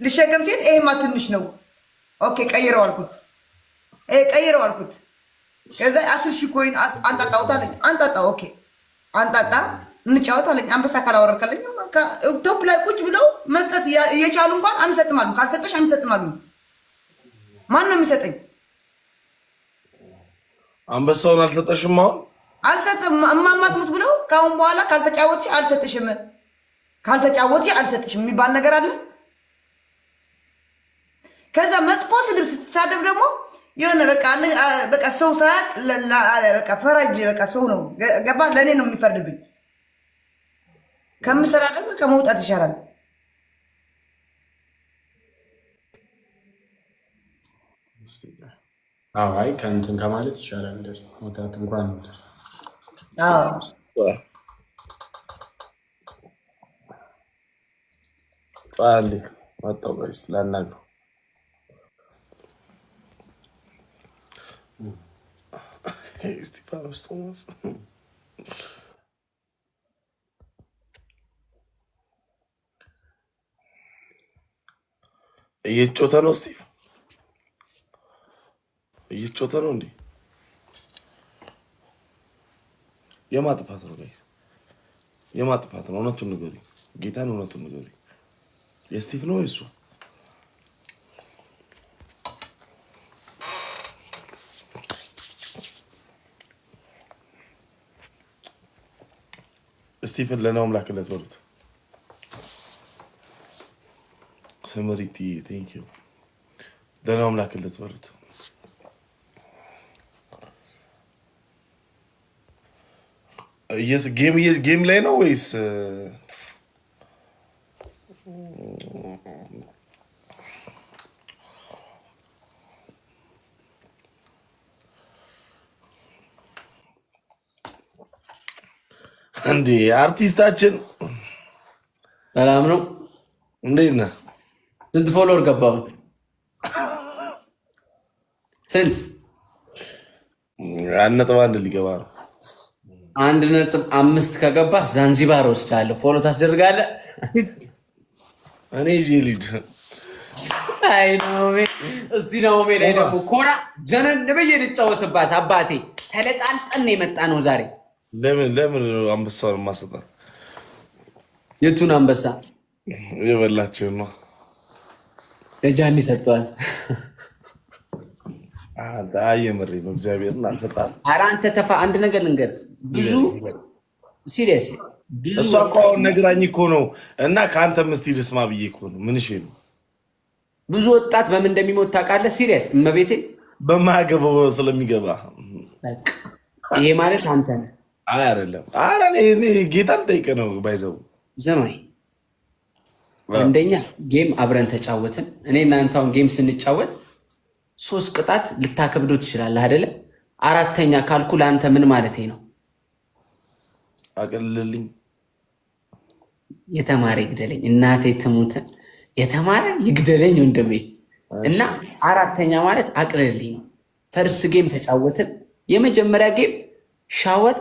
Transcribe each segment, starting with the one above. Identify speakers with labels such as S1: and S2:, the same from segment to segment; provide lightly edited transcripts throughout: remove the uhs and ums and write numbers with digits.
S1: ልሸከም ሲል ይሄማ ትንሽ ነው። ኦኬ ቀይረው አልኩት። ከዛ 10,000 ኮይን አንጣጣው ታለኝ። አንጣጣ ኦኬ አንጣጣ እንጫወት አለኝ። አንበሳ ካላወረድከልኝ ቶፕ ላይ ቁጭ ብለው መስጠት እየቻሉ እንኳን አንሰጥም አሉ። ካልሰጠሽ አንሰጥም አሉ። ማን ነው የሚሰጠኝ?
S2: አንበሳውን አልሰጠሽም? አሁን
S1: አልሰጥም እማማትሙት ብለው ከአሁን በኋላ ካልተጫወትሽ አልሰጥሽም የሚባል ነገር አለ። ከዛ መጥፎ ስድብ ስትሳደብ ደግሞ የሆነ በቃ ሰው ሳያቅ በቃ ፈራጅ በቃ ሰው ነው ገባ። ለእኔ ነው የሚፈርድብኝ። ከምሰራ ደግሞ ከመውጣት ይሻላል።
S3: አይ ከእንትን ከማለት ይሻላል። እንደሱ መውጣት እንኳን
S2: ጣሊ ወጣው ጋይስ ላናግረው እስጢፋኖስ ቶማስ እየጮተ ነው። ስቲቭ እየጮተ ነው እንዴ? የማጥፋት ነው ጋይስ፣ የማጥፋት ነው። እውነቱን ንገሩኝ፣ ጌታን እውነቱን ንገሩኝ። የስቲቭ ነው እሱ? ስቲፈን ለናውም ላክለት በሉት። ሰመሪቲ ቴንክ ዩ ለናውም ላክለት በሉት። ጌም ላይ ነው ወይስ እንዴ? አርቲስታችን
S4: ሰላም ነው።
S2: እንዴት ነህ?
S4: ስንት ፎሎወር ገባው? ስንት?
S2: 1.1 ሊገባ ነው።
S4: 1.5 ከገባ ዛንዚባር ወስዳለሁ። ፎሎ ታስደርጋለህ?
S2: እኔ ሊድ
S4: አይ ነው እስቲ ነው ላይ ደግሞ ኮራ ጀነን በየልጫወትባት አባቴ ተለጣልጠን የመጣ ነው ዛሬ።
S2: ለምን አንበሳውን ማሰጣት?
S4: የቱን አንበሳ?
S2: የበላችሁ ነው።
S4: ለጃኒ ሰጥቷል።
S2: የምሬ ነው። እግዚአብሔርን አልሰጣት።
S4: ኧረ አንተ ተፋ አንድ ነገር ልንገርህ። ብዙ ሲሪየስ
S2: እሷ እኮ አሁን ነግራኝ እኮ ነው። እና ከአንተም እስኪ ልስማ ብዬ እኮ ነው። ምን እሺ ነው?
S4: ብዙ ወጣት በምን እንደሚሞት ታውቃለህ? ሲሪየስ እመቤቴ
S2: በማያገባው ስለሚገባ።
S4: ይሄ ማለት አንተ ነህ።
S2: አይ አይደለም። ኧረ እኔ ጌታ ልጠይቅ ነው። ባይዘው
S4: ዘማኝ አንደኛ ጌም አብረን ተጫወትን። እኔ እናንተ አሁን ጌም ስንጫወት 3 ቅጣት ልታከብዶ ትችላለህ አይደለ? 4ተኛ ካልኩ ለአንተ ምን ማለት ነው?
S2: አቀልልልኝ።
S4: የተማረ ይግደለኝ እናቴ ትሙት። የተማረ ይግደለኝ ወንድሜ። እና 4ተኛ ማለት አቅልልልኝ ነው። ፈርስት ጌም ተጫወትን። የመጀመሪያ ጌም ሻወር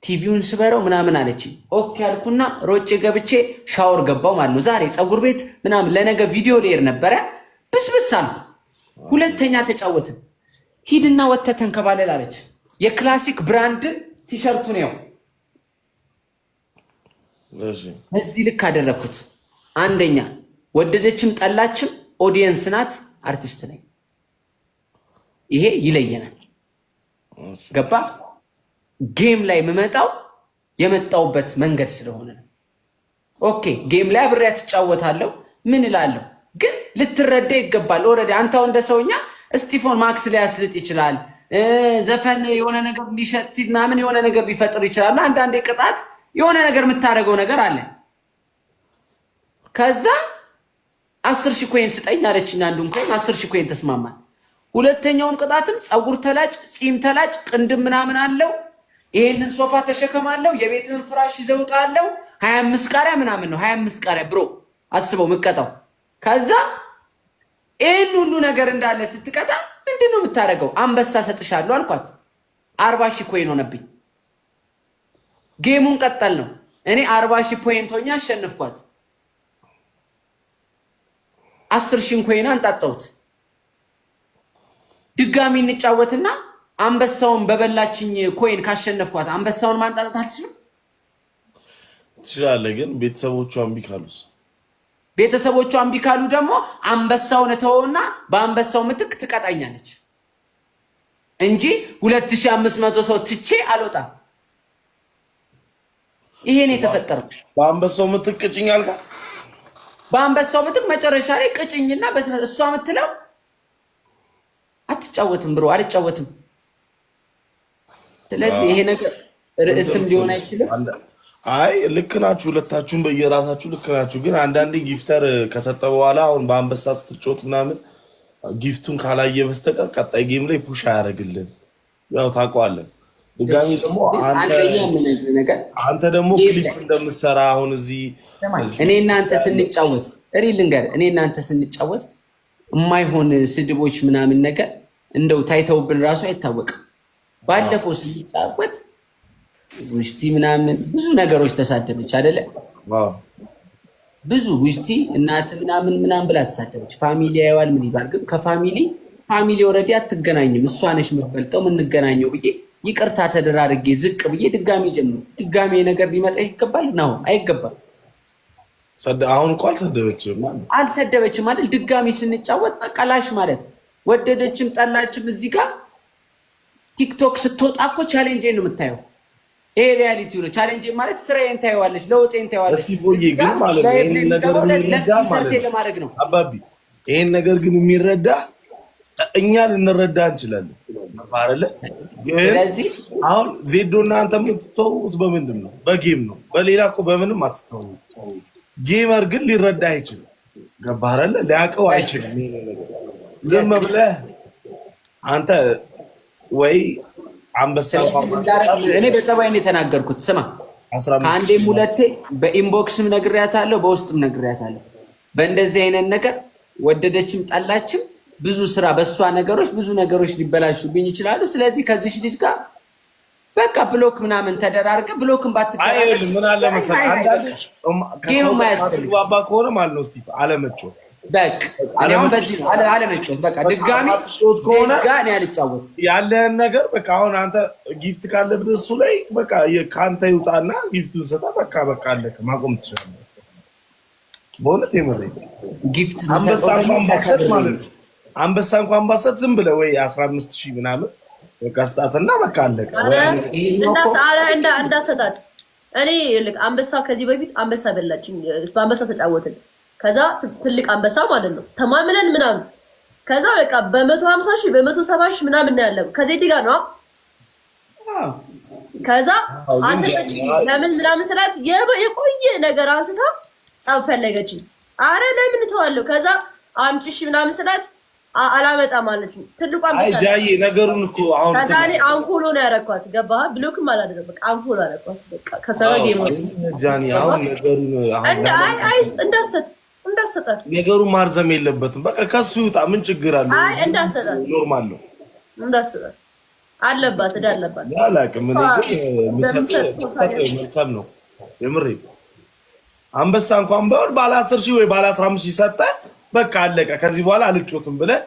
S4: ቲቪውን ስበረው ምናምን አለች። ኦኬ አልኩና ሮጬ ገብቼ ሻወር ገባው ማለት ነው። ዛሬ ፀጉር ቤት ምናምን ለነገ ቪዲዮ ልሄድ ነበረ። ብስብስ አልኩ። 2ተኛ ተጫወትን። ሂድና ወጥተህ ተንከባለል አለች። የክላሲክ ብራንድ ቲሸርቱ ነው። እዚህ ልክ አደረኩት። አንደኛ ወደደችም ጠላችም ኦዲየንስ ናት፣ አርቲስት ነኝ። ይሄ ይለየናል። ገባ? ጌም ላይ የምመጣው የመጣውበት መንገድ ስለሆነ ነው። ኦኬ ጌም ላይ አብሬያት ትጫወታለሁ። ምን እላለሁ ግን ልትረዳ ይገባል። ኦልሬዲ አንተው እንደ ሰውኛ እስጢፎን ማክስ ሊያስልጥ ይችላል። ዘፈን የሆነ ነገር ሊሸጥ ሲል ምናምን የሆነ ነገር ሊፈጥር ይችላል። አንዳንዴ ቅጣት የሆነ ነገር የምታደርገው ነገር አለ። ከዛ 10,000 ኮይን ስጠኝ አለችኝ። አንዱን ኮይን 10,000 ኮይን ተስማማል። 2ተኛውም ቅጣትም ፀጉር ተላጭ፣ ጺም ተላጭ፣ ቅንድም ምናምን አለው። ይሄንን ሶፋ ተሸከማለሁ፣ የቤትን ፍራሽ ይዘውጣለሁ። 25 ቃሪያ ምናምን ነው። 25 ቃሪያ ብሮ አስበው ምቀጣው። ከዛ ይሄን ሁሉ ነገር እንዳለ ስትቀጣ ምንድነው የምታደርገው? አንበሳ ሰጥሻለሁ አልኳት። 40,000 ኮይን ሆነብኝ። ጌሙን ቀጠል ነው። እኔ 40,000 ፖይንት ሆኜ አሸነፍኳት። 10,000 ኮይን አንጣጣሁት። ድጋሚ እንጫወትና አንበሳውን በበላችኝ ኮይን ካሸነፍኳት አንበሳውን ማንጣጣት አልችልም?
S2: ትችላለህ፣ ግን ቤተሰቦቿ እምቢ ካሉስ?
S4: ቤተሰቦቿ እምቢ ካሉ ደግሞ አንበሳውን ተወውና በአንበሳው ምትክ ትቀጣኛለች እንጂ 2500 ሰው ትቼ አልወጣም። ይሄን የተፈጠረው
S2: በአንበሳው ምትክ ቅጭኝ አልካት።
S4: በአንበሳው ምትክ መጨረሻ ላይ ቅጭኝና እሷ የምትለው አትጫወትም ብሮ አልጫወትም። ስለዚህ ይሄ ነገር ርዕስም ሊሆን አይችልም።
S2: አይ ልክ ናችሁ፣ ሁለታችሁም በየራሳችሁ ልክ ናችሁ። ግን አንዳንዴ ጊፍተር ከሰጠ በኋላ አሁን በአንበሳ ስትጮት ምናምን ጊፍቱን ካላየ በስተቀር ቀጣይ ጌም ላይ ፑሽ አያደርግልን። ያው ታውቀዋለህ። ድጋሚ ደግሞ አንተ ደግሞ ክሊፕ እንደምትሰራ አሁን እዚህ
S4: እኔ እናንተ ስንጫወት ልንገር፣ እኔ እናንተ ስንጫወት የማይሆን ስድቦች ምናምን ነገር እንደው ታይተውብን ራሱ አይታወቅም። ባለፈው ስንጫወት ውሽቲ ምናምን ብዙ ነገሮች ተሳደበች አይደለ? ብዙ ውሽቲ እናት ምናምን ብላ ተሳደበች። ፋሚሊ ያይዋል ምን ይባል፣ ግን ፋሚሊ ኦልሬዲ አትገናኝም። እሷ ነሽ የምትበልጠው የምንገናኘው ብዬ ይቅርታ ተደራርጌ ዝቅ ብዬ ድጋሚ ጀምሩ። ድጋሚ ነገር ሊመጣ ይገባል ነው አይገባም?
S2: አሁን እኮ
S4: አልሰደበችም አይደል? ድጋሚ ስንጫወት በቃ ላሽ ማለት ወደደችም ጠላችም እዚህ ጋር ቲክቶክ ስትወጣ እኮ ቻሌንጅ ነው የምታየው። ይሄ ሪያሊቲ ነው። ቻሌንጅ ማለት ስራዬን ታየዋለች፣ ለውጤን ታየዋለች።
S2: እስቲ ቆይ ግን ማለት ነው ይሄን ነገር
S4: ለማድረግ ነው
S2: አባቢ። ይሄን ነገር ግን የሚረዳ እኛ ልንረዳ እንችላለን አይደለ? ስለዚህ አሁን ዜዶና አንተ የምትተውት በምንድን ነው? በጌም ነው። በሌላ እኮ በምንም አትተው። ጌመር ግን ሊረዳ አይችልም። ገባህ አይደለ? ሊያውቀው አይችልም። ዝም ብለህ አንተ ወይ አንበሳ
S4: እኔ በጸባይ ነው የተናገርኩት። ስማ ከአንዴም ሁለቴ በኢንቦክስም ነግሬያታለሁ፣ በውስጥም ነግሬያታለሁ። በእንደዚህ አይነት ነገር ወደደችም ጠላችም ብዙ ስራ በእሷ ነገሮች ብዙ ነገሮች ሊበላሹብኝ ይችላሉ። ስለዚህ ከዚህ ልጅ ጋር በቃ ብሎክ ምናምን ተደራርገ ብሎክን ባትደራረግ
S2: ምን አለ መሰለህ አንዳንዴ ከሰው ከሆነ ማለት ነው ስቲፍ አለመጮት
S4: በቃ አሁን በዚህ ነው አለመጮት በቃ ድጋሚ ከሆነ ጋር ያልጫወት
S2: ያለህን ነገር በቃ አሁን አንተ ጊፍት ካለብህ እሱ ላይ በቃ ካንተ ይውጣና ጊፍቱን ሰጣ በቃ አለከ ማቆም ትችላለህ። በእውነት የምሬ ጊፍት አንበሳ እንኳን ባሰጥ ዝም ብለህ ወይ 15,000 ምናምን በቃ ስጣትና በቃ አለቀ።
S5: እንዳሰጣጥ እኔ አንበሳ ከዚህ በፊት አንበሳ በላችኝ፣ በአንበሳ ተጫወትን። ከዛ ትልቅ አንበሳ ማለት ነው ተማምለን ምናምን ከዛ በቃ በ150,000 በ170,000 ምናምን ነው ያለው ከዜድ ጋር ነው። ከዛ አንተች ለምን ምናምን ስላት የቆየ ነገር አንስታ ጻፍ ፈለገች። አረ ለምን ተዋለው ከዛ አምጪሽ ምናምን ስላት አላመጣ ማለት ነው። ትልቁ አንበሳ
S2: አይ ጃዬ ነገሩን እኮ አሁን
S5: ከዛ እኔ አንፎሎ ነው ያረኳት። ገባህ? ብሎክም አላደረም በቃ አንፎሎ አረኳት። በቃ ከሰበብ ይሞት
S2: ጃኒ አሁን ነገሩን አሁን
S5: አይ እንዳሰጣት
S2: ነገሩን ማርዘም የለበትም። በቃ ከሱ ይውጣ ምን ችግር አለው?
S5: አይ እንዳሰጣት
S2: ኖርማል ነው።
S5: እንዳሰጣት አለባት እዳለባት
S2: ያላቅም ምን ግን ምሰጥ መልካም ነው የምሬ። አንበሳ እንኳን ባለ 10,000 ወይ ባለ 15,000 ሰጠ በቃ አለቀ። ከዚህ በኋላ አልጮትም ብለህ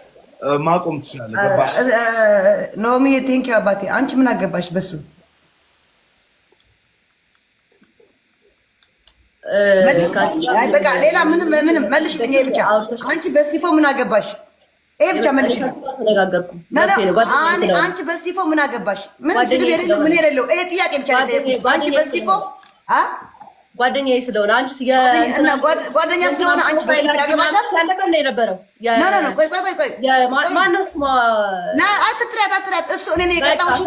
S2: ማቆም ትችላለህ። ገባህ?
S1: ኖሚ ቴንክ ዩ አባቴ። አንቺ ምን አገባሽ በሱ? በቃ ሌላ ምንም መልሽልኝ። ይሄ ብቻ አንቺ በስቲፎ ምን አገባሽ? ይሄ ብቻ መልሽልኝ። አንቺ በስቲፎ ምን አገባሽ? ምንም ስድብ የሌለው ምን የሌለው ይሄ ጥያቄ ብቻ ነው። አንቺ በስቲፎ
S5: ጓደኛዬ ስለሆነ አንቺ
S1: ጓደኛ ስለሆነ አንቺ በስቲፎ ያገባሻል
S5: ያለቀን ነው የነበረው።
S1: ቆይ
S5: ማነው ስሟ?
S1: አትጥሪያት እሱ እኔ ነው የቀጣሁሽ።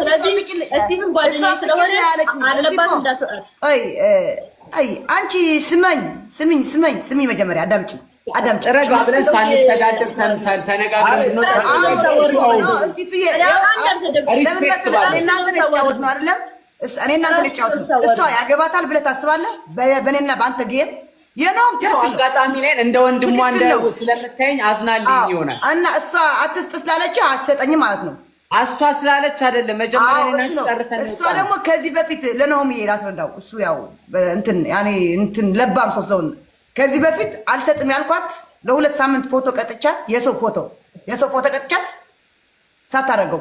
S5: ስቲቭን ጓደኛዬ ስለሆነ አለባት እንዳትሰጣት።
S1: አይ አንቺ ስመኝ መጀመሪያ አዳምጪ።
S4: ረጋ ብለን ሳንሰዳደብ ተነጋግረን ነው
S1: እስቲፍዬ ሪስፔክት ባለ እናንተ ልጫወት ነው አይደለም? እኔ እናንተ ልጫወት ነው። እሷ ያገባታል ብለህ ታስባለህ? በእኔና በአንተ ጌም የነውም ትክክል
S4: አጋጣሚ ነን እንደ ወንድሟ እንደ ስለምታየኝ አዝናልኝ ይሆናል
S1: እና እሷ አትስጥ ስላለች አትሰጠኝም ማለት ነው።
S4: እሷ ስላለች አይደለም መጀመሪያ ጨርሰን
S1: እሷ ደግሞ ከዚህ በፊት ለነሆም ላስረዳው። እሱ ያው እንትን ለባም ሰው ስለሆነ ከዚህ በፊት አልሰጥም ያልኳት ለ2 ሳምንት ፎቶ ቀጥቻት የሰው ፎቶ ቀጥቻት ሳታረገው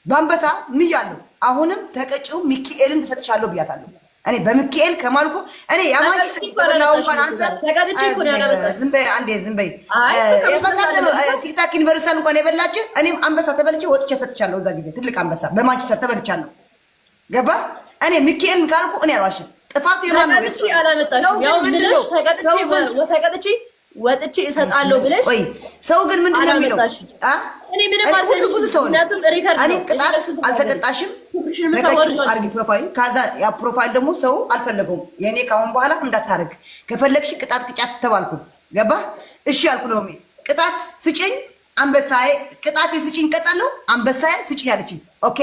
S1: በአንበሳ ምያለሁ። አሁንም ተቀጪው ሚካኤልን ትሰጥሻለሁ ብያታለሁ። እኔ በሚካኤል ከማልኩ እኔ ያማንቺ ስለናው እንኳን አንተ ዝም በይ አንዴ ዝም በይ። የፈታደም ቲክታክ ዩኒቨርሲቲ እንኳን የበላች እኔም አንበሳ ተበልቼ ወጥቼ ሰጥቻለሁ። እዛ ጊዜ ትልቅ አንበሳ በማንቸስተር ተበልቻለሁ። ገባ እኔ ሚካኤልን ካልኩ እኔ አልዋሽም። ጥፋቱ የማን ነው?
S5: ተቀጥቼ ወጥቼ እሰጣለሁ ብለሽ
S1: ቆይ ሰው ግን ምንድነው የሚለው?
S5: እኔ ምንም አልሰልኩ
S1: ብዙ ሰው እኔ ቅጣት አልተቀጣሽም ተቀጭ አርጊ ፕሮፋይል ካዛ ያ ፕሮፋይል ደግሞ ሰው አልፈለገውም። የኔ ካሁን በኋላ እንዳታረግ ከፈለግሽ ቅጣት ቅጫት ተባልኩ። ገባ እሺ አልኩ ነው ቅጣት ስጭኝ አንበሳዬ ቅጣት ስጭኝ ቀጣለሁ አንበሳዬ ስጭኝ አለችኝ። ኦኬ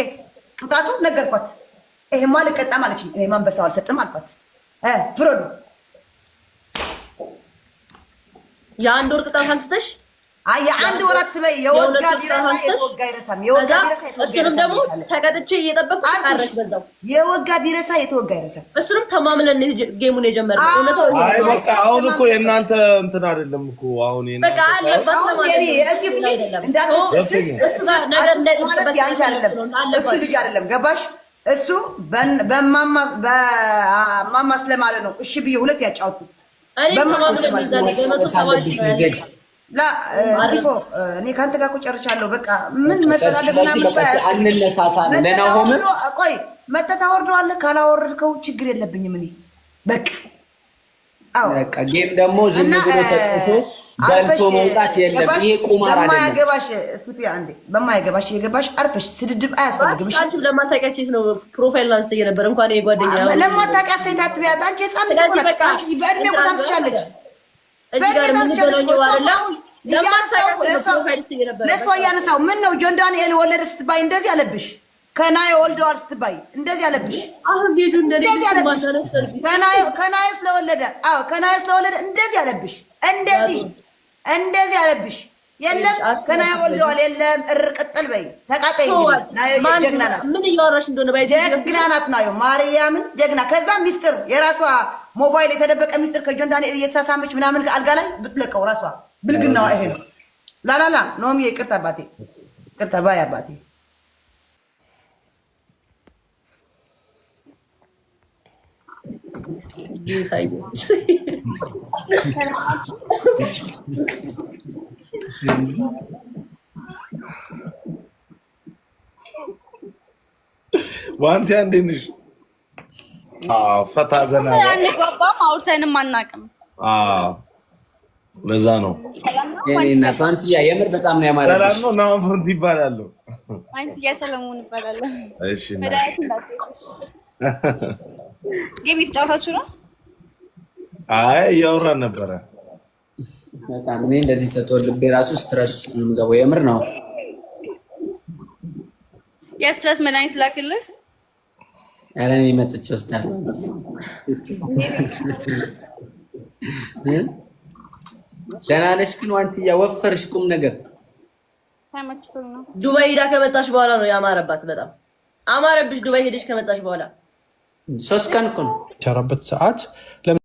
S1: ቅጣቱ ነገርኳት። ይሄማ ልቀጣም አለችኝ። እኔ አንበሳው አልሰጥም አልኳት። ፍረዱ
S5: የአንድ ወር ቅጣት አንስተሽ
S1: የአንድ ወር አትበይ። የወጋ ቢረሳ የተወጋ ይረሳም። የወጋ ቢረሳ የተወጋ
S5: እሱንም ደግሞ ተቀጥቼ እየጠበቅኩ አረክ በዛው
S1: የወጋ ቢረሳ የተወጋ ይረሳም።
S5: እሱንም ተማምነን ጌሙን የጀመረው እውነታው
S2: አይ በቃ አሁን እኮ የእናንተ እንትን አይደለም እኮ አሁን
S5: በቃ አለ
S1: እሱ ልጅ አይደለም። ገባሽ? እሱ በማማ ስለማለ ነው እሺ ብዬ ሁለት ያጫወቱ ስቲፎ እኔ ከአንተ ጋር እኮ ጨርሻለሁ። በቃ ምን መሰላለህ ቆይ መተህ ታወርደዋለህ። ካላወረድከው ችግር የለብኝም እኔ በቃ
S4: ጌም ደግሞ ዝም ብሎ ተጽፎ በልቶ መውጣት የለም። ይሄ ቁማር አይደለም።
S1: በማያገባሽ ስቲፎ አንዴ በማያገባሽ የገባሽ አርፈሽ ስድድብ አያስፈልግም። እሺ
S5: አንቺ ለማታውቂያ ሴት ነው ፕሮፋይል አንስተ የነበረ እንኳን የጓደኛ
S1: ለማታውቂያ ሴት አትቢያት። አንቺ ህፃን ልጅ እኮ ነሽ። አንቺ በእድሜ እኮ ታንስሻለች። ለእሷ እያነሳው ምን ነው ጆን ዳንኤል ወለደ ስትባይ እንደዚህ አለብሽ። ከናየ ወልደዋል ስትባይ እንደዚህ አለብሽ። ከናየ ስለወለደ እንደዚህ አለብሽ። እንደዚህ አለብሽ። የለም ከናየ ወልደዋል የለም ቅጥል በይ ተቃጠይ። ጀግና ናት።
S5: ምን እያወራሽ እንደሆነ ባይ
S1: ጀግና ናት ነው ማርያምን ጀግና። ከዛ ሚስጥር የራሷ ሞባይል የተደበቀ ሚስጥር ከጆን ዳንኤል እየተሳሳመች ምናምን ከአልጋ ላይ ብትለቀው ራሷ ብልግናዋ ይሄ ነው። ላላላ ኖሚ ይቅርታ አባቴ ይቅርታ ባይ አባቴ
S2: ዋንቲ እንዴት ነሽ? ፈታ ዘና
S6: አንግባባም አውርተንም አናውቅም።
S2: ለዛ ነው
S4: የኔ እናት ዋንቲያ የምር በጣም ነው ያማረው።
S2: ሰላም ነው ነው ፍንት ይባላል።
S6: ዋንቲያ ሰለሞን ይባላል።
S2: እሺ
S6: ጌም እየተጫወታችሁ ነው?
S2: አይ እያወራን ነበረ።
S4: በጣም እኔ እንደዚህ ተጦልቤ ራሱ ስትረስ ውስጥ ነው የምገባው። የምር ነው።
S6: የስትረስ መድኃኒት ላክልህ።
S4: ኧረ እኔ መጥቼ ወስዳለሁ። ደህና ነሽ ግን ዋንቲያ? ወፈርሽ ቁም ነገር
S6: ተመችቶኝ ነው።
S5: ዱባይ ሄዳ ከመጣሽ በኋላ ነው ያማረባት። በጣም አማረብሽ ዱባይ ሄደሽ ከመጣሽ በኋላ
S4: 3 ቀን እኮ ነው
S7: ሰዓት